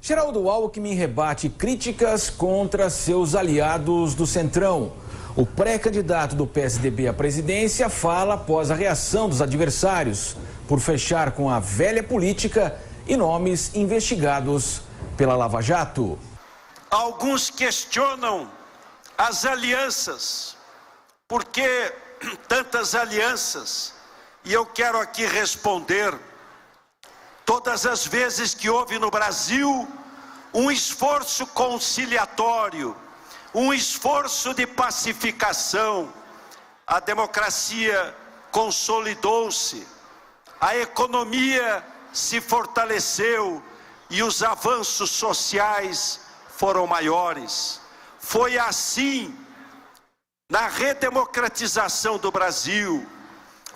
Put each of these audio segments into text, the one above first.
Geraldo Alckmin rebate críticas contra seus aliados do Centrão. O pré-candidato do PSDB à presidência fala após a reação dos adversários por fechar com a velha política e nomes investigados pela Lava Jato. Alguns questionam as alianças. Por que tantas alianças? E eu quero aqui responder. Todas as vezes que houve no Brasil um esforço conciliatório, um esforço de pacificação, a democracia consolidou-se, a economia se fortaleceu e os avanços sociais foram maiores. Foi assim na redemocratização do Brasil,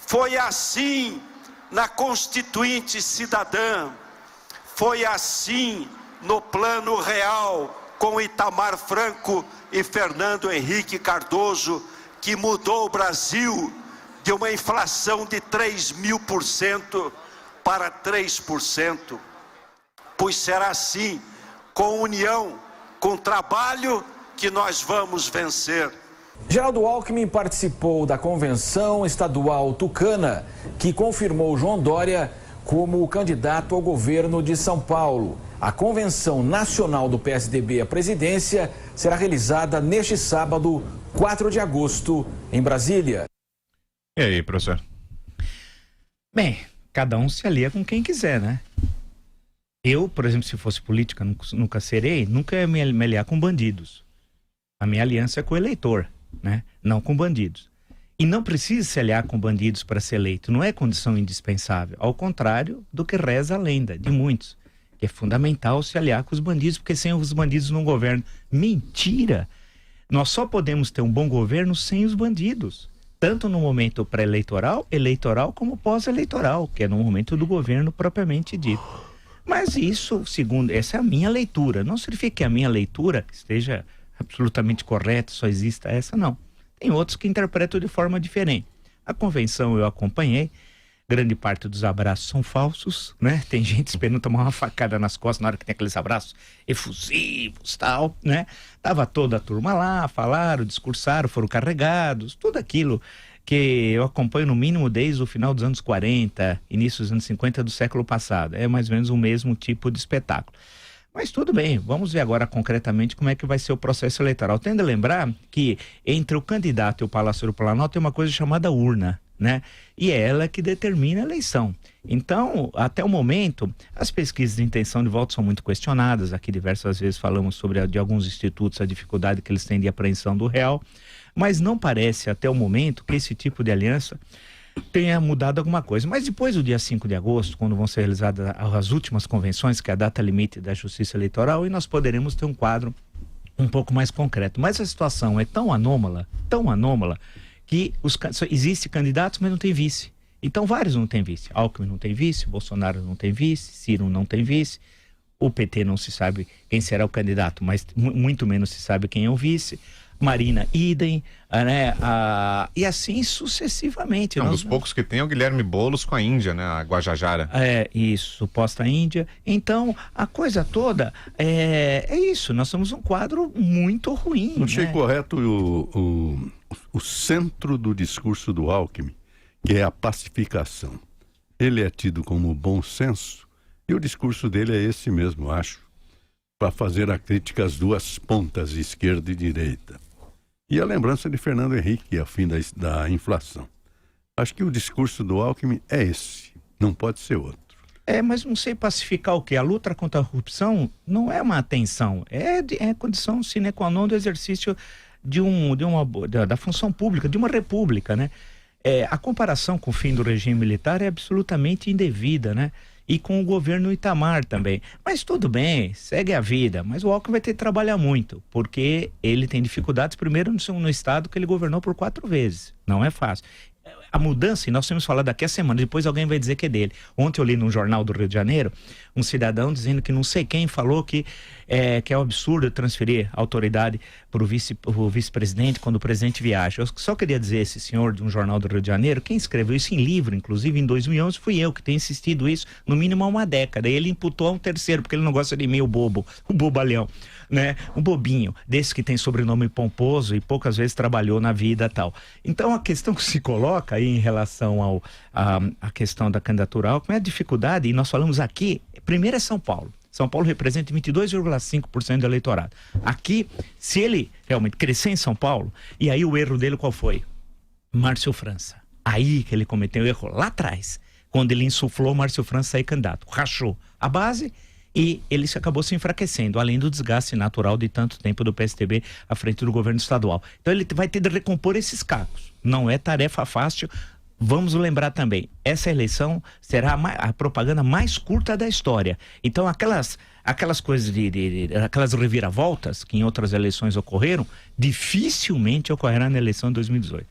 foi assim na Constituinte Cidadã, foi assim no Plano Real com Itamar Franco e Fernando Henrique Cardoso, que mudou o Brasil de uma inflação de 3.000% para 3%. Pois será assim, com união, com trabalho, que nós vamos vencer. Geraldo Alckmin participou da convenção estadual tucana, que confirmou João Dória como candidato ao governo de São Paulo. A convenção nacional do PSDB à presidência será realizada neste sábado, 4 de agosto, em Brasília. E aí, professor? Bem, cada um se alia com quem quiser, né? Eu, por exemplo, se fosse política, nunca serei, nunca ia me aliar com bandidos. A minha aliança é com o eleitor, né? Não com bandidos. E não precisa se aliar com bandidos para ser eleito, não é condição indispensável. Ao contrário do que reza a lenda de muitos, que é fundamental se aliar com os bandidos, porque sem os bandidos não governo. Mentira! Nós só podemos ter um bom governo sem os bandidos. Tanto no momento pré-eleitoral, eleitoral, como pós-eleitoral, que é no momento do governo propriamente dito. Mas isso, segundo, essa é a minha leitura. Não significa que a minha leitura esteja absolutamente correta, só exista essa, não. Tem outros que interpretam de forma diferente. A convenção eu acompanhei, grande parte dos abraços são falsos, né? Tem gente esperando tomar uma facada nas costas na hora que tem aqueles abraços efusivos, tal, né? Tava toda a turma lá, falaram, discursaram, foram carregados, tudo aquilo que eu acompanho no mínimo desde o final dos anos 40, início dos anos 50 do século passado. É mais ou menos o mesmo tipo de espetáculo. Mas tudo bem, vamos ver agora concretamente como é que vai ser o processo eleitoral. Tendo a lembrar que entre o candidato e o Palácio do Planalto tem uma coisa chamada urna, né? E é ela que determina a eleição. Então, até o momento, as pesquisas de intenção de voto são muito questionadas. Aqui diversas vezes falamos sobre de alguns institutos, a dificuldade que eles têm de apreensão do real. Mas não parece até o momento que esse tipo de aliança tenha mudado alguma coisa. Mas depois do dia 5 de agosto, quando vão ser realizadas as últimas convenções, que é a data limite da Justiça Eleitoral, e nós poderemos ter um quadro um pouco mais concreto. Mas a situação é tão anômala, que existe candidatos, mas não tem vice. Então vários não têm vice. Alckmin não tem vice, Bolsonaro não tem vice, Ciro não tem vice, o PT não se sabe quem será o candidato, mas muito menos se sabe quem é o vice. Marina, idem, né? E assim sucessivamente. Um dos poucos que tem é o Guilherme Boulos com a Índia, né? A Guajajara. É, isso, suposta Índia. Então, a coisa toda é isso, nós somos um quadro muito ruim. Não achei correto o centro do discurso do Alckmin, que é a pacificação. Ele é tido como bom senso, e o discurso dele é esse mesmo, acho, para fazer a crítica às duas pontas, esquerda e direita. E a lembrança de Fernando Henrique ao fim da inflação. Acho que o discurso do Alckmin é esse, não pode ser outro. Mas não sei pacificar o quê? A luta contra a corrupção não é uma atenção, é condição sine qua non do exercício da função pública, de uma república, né? A comparação com o fim do regime militar é absolutamente indevida, né? E com o governo Itamar também. Mas tudo bem, segue a vida. Mas o Alckmin vai ter que trabalhar muito, porque ele tem dificuldades, primeiro no estado que ele governou por 4 vezes. Não é fácil. A mudança, e nós temos falado daqui a semana, depois alguém vai dizer que é dele. Ontem eu li num jornal do Rio de Janeiro, um cidadão dizendo que não sei quem falou que é um absurdo transferir a autoridade para o vice-presidente quando o presidente viaja. Eu só queria dizer esse senhor de um jornal do Rio de Janeiro, quem escreveu isso em livro, inclusive em 2011, fui eu que tenho insistido isso no mínimo há uma década. E ele imputou a um terceiro, porque ele não gosta de meio bobo, um bobalhão, né? Um bobinho, desse que tem sobrenome pomposo e poucas vezes trabalhou na vida e tal. Então a questão que se coloca aí em relação à questão da candidatura ao Alckmin é a dificuldade, e nós falamos aqui, primeiro é São Paulo. São Paulo representa 22,5% do eleitorado. Aqui, se ele realmente crescer em São Paulo, e aí o erro dele qual foi? Márcio França. Aí que ele cometeu o erro lá atrás, quando ele insuflou Márcio França sair candidato. Rachou a base e ele acabou se enfraquecendo, além do desgaste natural de tanto tempo do PSDB à frente do governo estadual. Então ele vai ter de recompor esses cacos. Não é tarefa fácil. Vamos lembrar também, essa eleição será a propaganda mais curta da história. Então aquelas coisas aquelas reviravoltas que em outras eleições ocorreram, dificilmente ocorrerá na eleição de 2018.